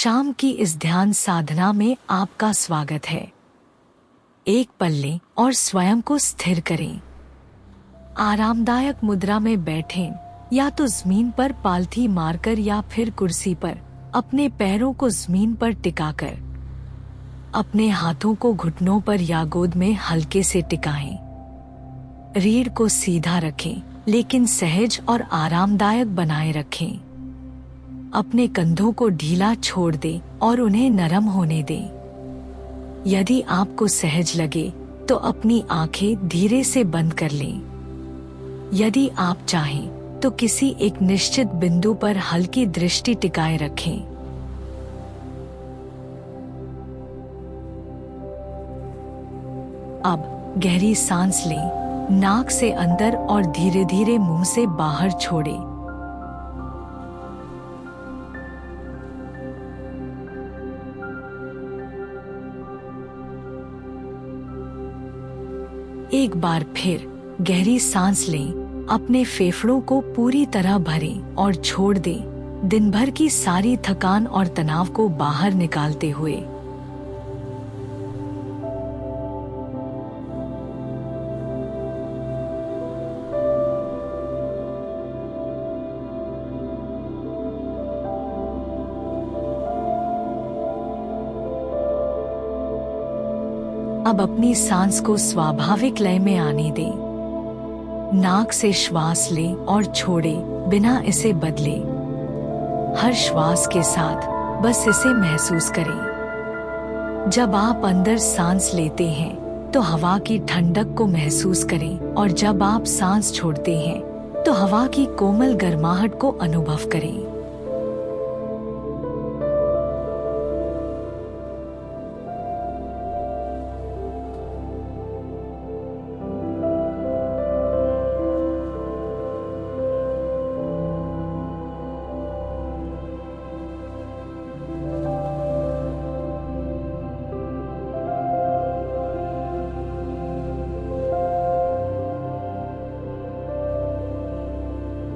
शाम की इस ध्यान साधना में आपका स्वागत है। एक पल लें और स्वयं को स्थिर करें। आरामदायक मुद्रा में बैठें, या तो जमीन पर पालथी मारकर या फिर कुर्सी पर अपने पैरों को जमीन पर टिकाकर। अपने हाथों को घुटनों पर या गोद में हल्के से टिकाएं। रीढ़ को सीधा रखें, लेकिन सहज और आरामदायक बनाए रखें। अपने कंधों को ढीला छोड़ दें और उन्हें नरम होने दें। यदि आपको सहज लगे तो अपनी आंखें धीरे से बंद कर लें। यदि आप चाहें तो किसी एक निश्चित बिंदु पर हल्की दृष्टि टिकाए रखें। अब गहरी सांस लें, नाक से अंदर और धीरे धीरे मुंह से बाहर छोड़ें। एक बार फिर गहरी सांस लें, अपने फेफड़ों को पूरी तरह भरें और छोड़ दें, दिन भर की सारी थकान और तनाव को बाहर निकालते हुए। अब अपनी सांस को स्वाभाविक लय में आने दें। नाक से श्वास लें और छोड़ें, बिना इसे बदले। हर श्वास के साथ बस इसे महसूस करें। जब आप अंदर सांस लेते हैं तो हवा की ठंडक को महसूस करें, और जब आप सांस छोड़ते हैं तो हवा की कोमल गर्माहट को अनुभव करें।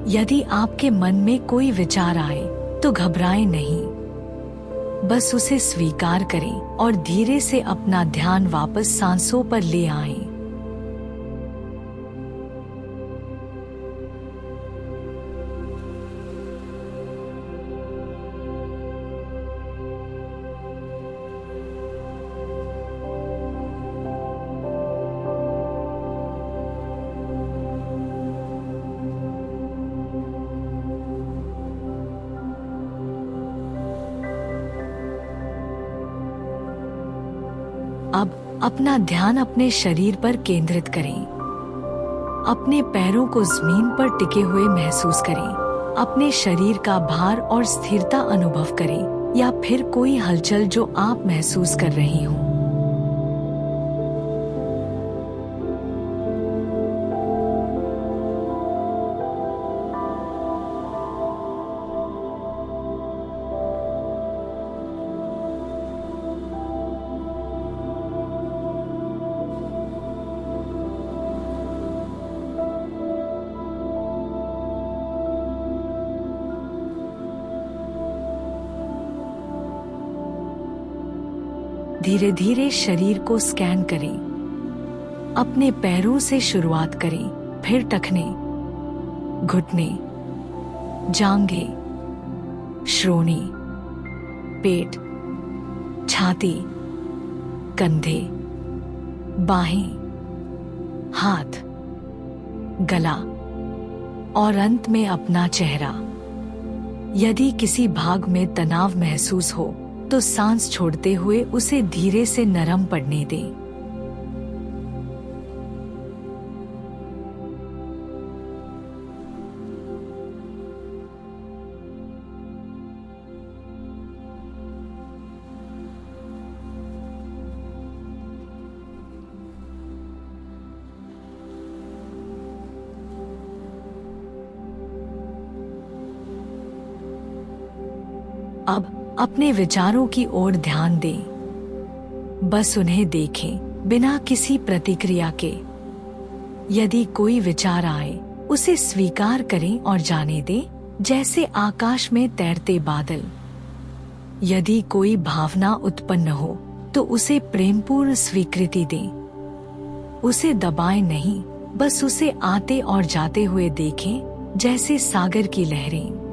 यदि आपके मन में कोई विचार आए तो घबराएं नहीं, बस उसे स्वीकार करें और धीरे से अपना ध्यान वापस सांसों पर ले आएं। अब अपना ध्यान अपने शरीर पर केंद्रित करें। अपने पैरों को जमीन पर टिके हुए महसूस करें। अपने शरीर का भार और स्थिरता अनुभव करें, या फिर कोई हलचल जो आप महसूस कर रहे हों। धीरे धीरे शरीर को स्कैन करें। अपने पैरों से शुरुआत करें, फिर टखने, घुटने, जांघें, श्रोणी, पेट, छाती, कंधे, बाहें, हाथ, गला और अंत में अपना चेहरा। यदि किसी भाग में तनाव महसूस हो तो सांस छोड़ते हुए उसे धीरे से नरम पड़ने दें। अब अपने विचारों की ओर ध्यान दें। बस उन्हें देखें, बिना किसी प्रतिक्रिया के। यदि कोई विचार आए, उसे स्वीकार करें और जाने दें, जैसे आकाश में तैरते बादल। यदि कोई भावना उत्पन्न हो तो उसे प्रेमपूर्ण स्वीकृति दें। उसे दबाएं नहीं, बस उसे आते और जाते हुए देखें, जैसे सागर की लहरें।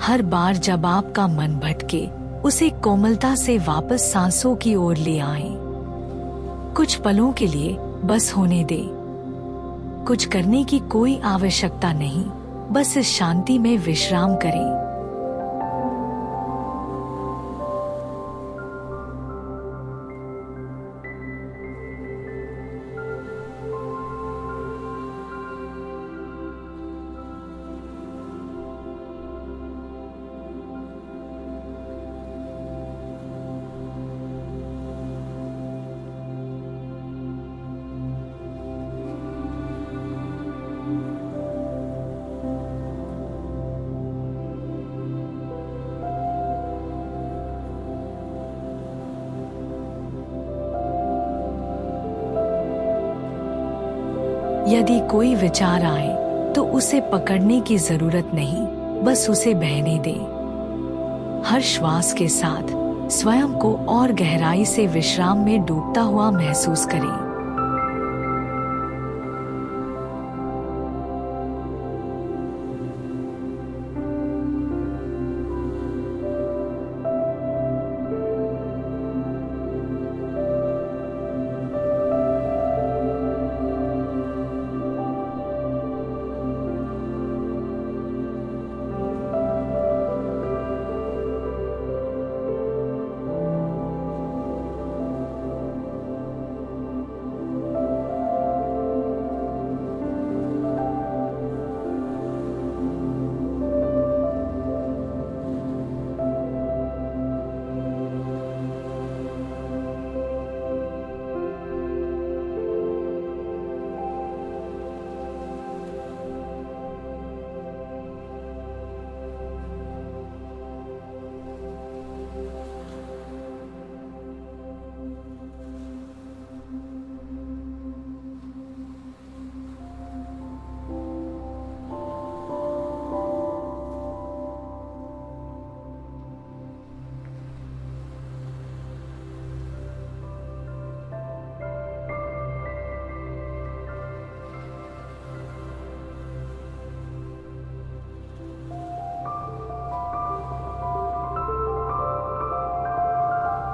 हर बार जब आपका मन भटके, उसे कोमलता से वापस सांसों की ओर ले आएं। कुछ पलों के लिए बस होने दें। कुछ करने की कोई आवश्यकता नहीं, बस इस शांति में विश्राम करें। यदि कोई विचार आए तो उसे पकड़ने की जरूरत नहीं, बस उसे बहने दें। हर श्वास के साथ स्वयं को और गहराई से विश्राम में डूबता हुआ महसूस करें।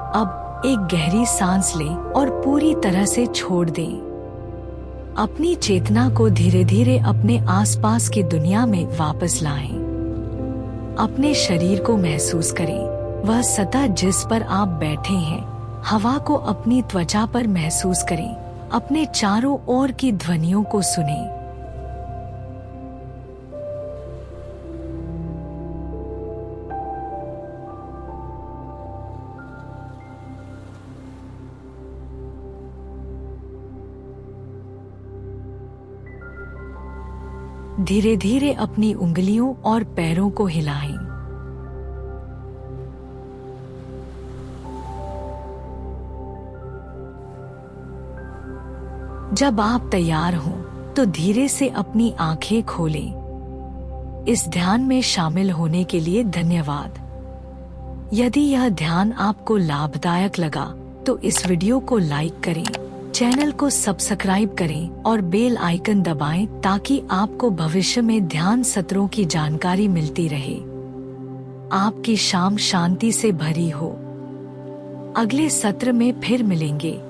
अब एक गहरी सांस लें और पूरी तरह से छोड़ दें। अपनी चेतना को धीरे धीरे अपने आसपास की दुनिया में वापस लाएं। अपने शरीर को महसूस करें, वह सतह जिस पर आप बैठे हैं। हवा को अपनी त्वचा पर महसूस करें। अपने चारों ओर की ध्वनियों को सुनें। धीरे धीरे अपनी उंगलियों और पैरों को हिलाएं। जब आप तैयार हों, तो धीरे से अपनी आंखें खोलें। इस ध्यान में शामिल होने के लिए धन्यवाद। यदि यह ध्यान आपको लाभदायक लगा, तो इस वीडियो को लाइक करें, चैनल को सब्सक्राइब करें और बेल आइकन दबाएं ताकि आपको भविष्य में ध्यान सत्रों की जानकारी मिलती रहे। आपकी शाम शांति से भरी हो। अगले सत्र में फिर मिलेंगे।